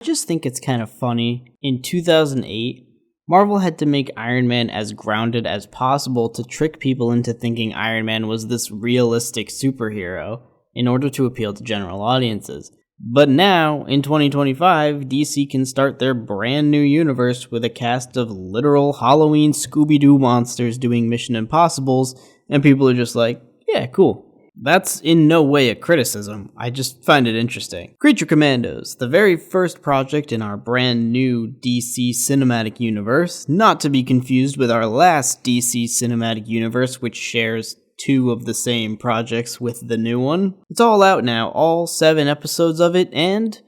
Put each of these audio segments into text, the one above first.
I just think it's kind of funny. In 2008, Marvel had to make Iron Man as grounded as possible to trick people into thinking Iron Man was this realistic superhero in order to appeal to general audiences. But now, in 2025, DC can start their brand new universe with a cast of literal Halloween Scooby-Doo monsters doing Mission Impossibles, and people are just like, yeah, cool. That's in no way a criticism, I just find it interesting. Creature Commandos, the very first project in our brand new DC Cinematic Universe, not to be confused with our last DC Cinematic Universe, which shares 2 of the same projects with the new one. It's all out now, all 7 episodes of it, and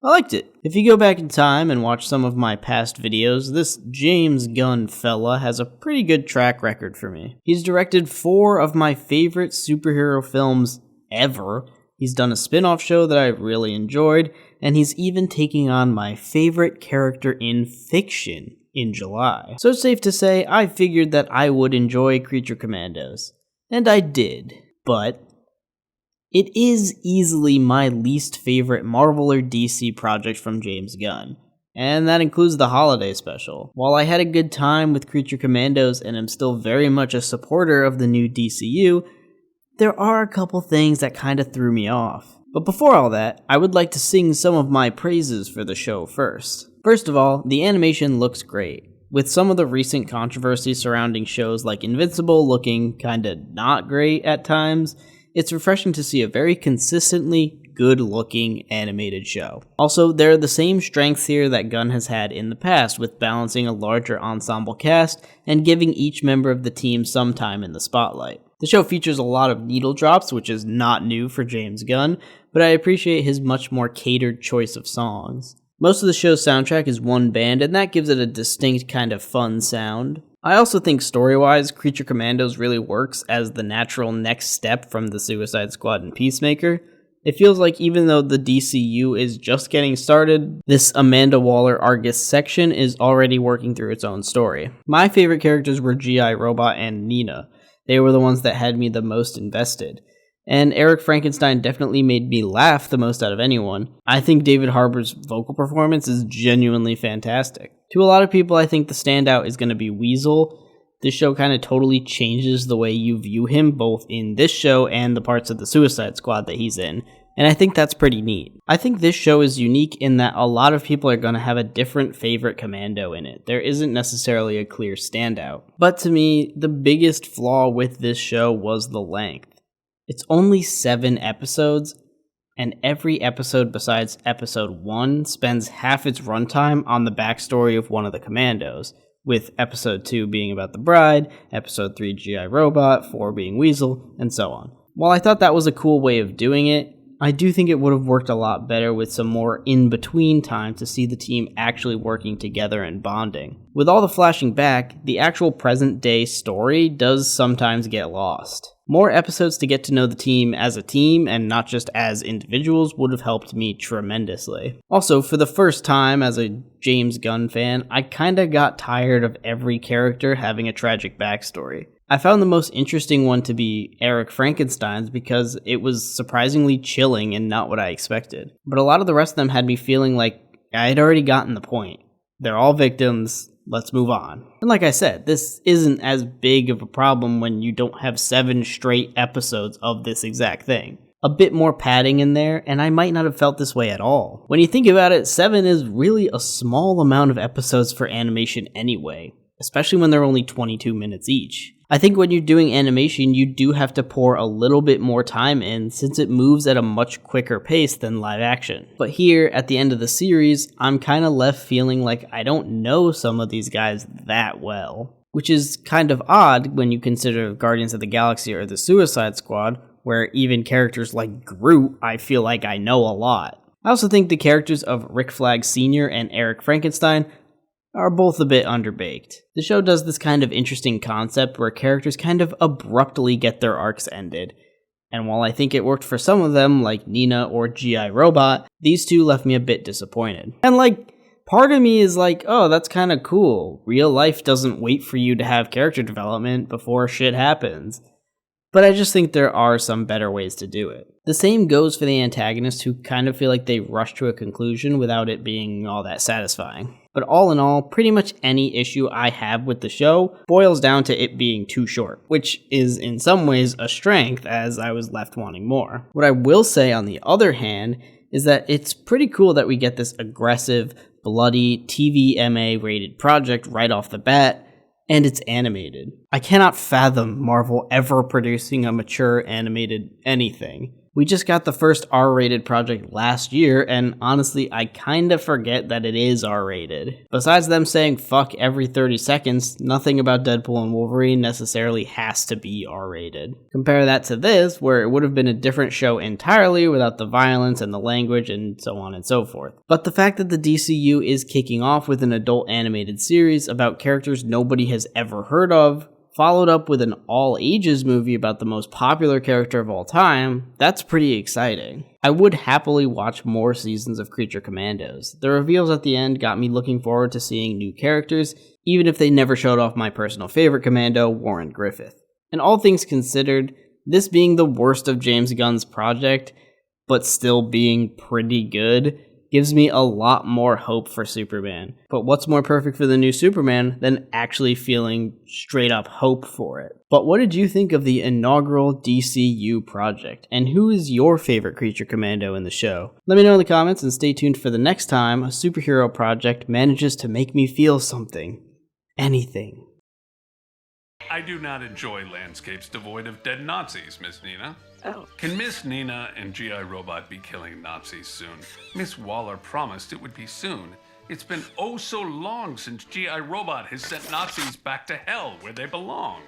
I liked it. If you go back in time and watch some of my past videos, this James Gunn fella has a pretty good track record for me. He's directed 4 of my favorite superhero films ever. He's done a spin-off show that I really enjoyed, and he's even taking on my favorite character in fiction in July. So it's safe to say I figured that I would enjoy Creature Commandos. And I did, but it is easily my least favorite Marvel or DC project from James Gunn, and that includes the holiday special. While I had a good time with Creature Commandos and am still very much a supporter of the new DCU, there are a couple things that kinda threw me off. But before all that, I would like to sing some of my praises for the show first. First of all, the animation looks great. With some of the recent controversy surrounding shows like Invincible looking kinda not great at times, it's refreshing to see a very consistently good-looking animated show. Also, there are the same strengths here that Gunn has had in the past with balancing a larger ensemble cast and giving each member of the team some time in the spotlight. The show features a lot of needle drops, which is not new for James Gunn, but I appreciate his much more catered choice of songs. Most of the show's soundtrack is one band, and that gives it a distinct kind of fun sound. I also think story-wise, Creature Commandos really works as the natural next step from the Suicide Squad and Peacemaker. It feels like even though the DCU is just getting started, this Amanda Waller Argus section is already working through its own story. My favorite characters were G.I. Robot and Nina. They were the ones that had me the most invested. And Eric Frankenstein definitely made me laugh the most out of anyone. I think David Harbour's vocal performance is genuinely fantastic. To a lot of people, I think the standout is going to be Weasel. This show kind of totally changes the way you view him, both in this show and the parts of the Suicide Squad that he's in. And I think that's pretty neat. I think this show is unique in that a lot of people are going to have a different favorite commando in it. There isn't necessarily a clear standout. But to me, the biggest flaw with this show was the length. It's only 7 episodes, and every episode besides episode 1 spends half its runtime on the backstory of one of the commandos, with episode 2 being about the bride, episode 3 G.I. Robot, 4 being Weasel, and so on. While I thought that was a cool way of doing it, I do think it would have worked a lot better with some more in-between time to see the team actually working together and bonding. With all the flashing back, the actual present-day story does sometimes get lost. More episodes to get to know the team as a team and not just as individuals would have helped me tremendously. Also, for the first time as a James Gunn fan, I kinda got tired of every character having a tragic backstory. I found the most interesting one to be Eric Frankenstein's because it was surprisingly chilling and not what I expected. But a lot of the rest of them had me feeling like I had already gotten the point. They're all victims, let's move on. And like I said, this isn't as big of a problem when you don't have 7 straight episodes of this exact thing. A bit more padding in there, and I might not have felt this way at all. When you think about it, 7 is really a small amount of episodes for animation anyway, especially when they're only 22 minutes each. I think when you're doing animation, you do have to pour a little bit more time in since it moves at a much quicker pace than live action. But here, at the end of the series, I'm kinda left feeling like I don't know some of these guys that well. Which is kind of odd when you consider Guardians of the Galaxy or the Suicide Squad, where even characters like Groot, I feel like I know a lot. I also think the characters of Rick Flag Sr. and Eric Frankenstein are both a bit underbaked. The show does this kind of interesting concept where characters kind of abruptly get their arcs ended. And while I think it worked for some of them, like Nina or G.I. Robot, these two left me a bit disappointed. And part of me is like, oh, that's kind of cool. Real life doesn't wait for you to have character development before shit happens. but I just think there are some better ways to do it. The same goes for the antagonists, who kind of feel like they rush to a conclusion without it being all that satisfying. But all in all, pretty much any issue I have with the show boils down to it being too short, which is in some ways a strength, as I was left wanting more. What I will say on the other hand is that it's pretty cool that we get this aggressive, bloody, TVMA rated project right off the bat, and it's animated. I cannot fathom Marvel ever producing a mature animated anything. We just got the first R-rated project last year, and honestly, I kinda forget that it is R-rated. Besides them saying fuck every 30 seconds, nothing about Deadpool and Wolverine necessarily has to be R-rated. Compare that to this, where it would have been a different show entirely without the violence and the language and so on and so forth. But the fact that the DCU is kicking off with an adult animated series about characters nobody has ever heard of, followed up with an all-ages movie about the most popular character of all time, that's pretty exciting. I would happily watch more seasons of Creature Commandos. The reveals at the end got me looking forward to seeing new characters, even if they never showed off my personal favorite Commando, Warren Griffith. And all things considered, this being the worst of James Gunn's project, but still being pretty good, gives me a lot more hope for Superman. But what's more perfect for the new Superman than actually feeling straight up hope for it? But what did you think of the inaugural DCU project? And who is your favorite Creature Commando in the show? Let me know in the comments, and stay tuned for the next time a superhero project manages to make me feel something. Anything. I do not enjoy landscapes devoid of dead Nazis, Miss Nina. Oh. Can Miss Nina and G.I. Robot be killing Nazis soon? Miss Waller promised it would be soon. It's been oh so long since G.I. Robot has sent Nazis back to hell where they belong.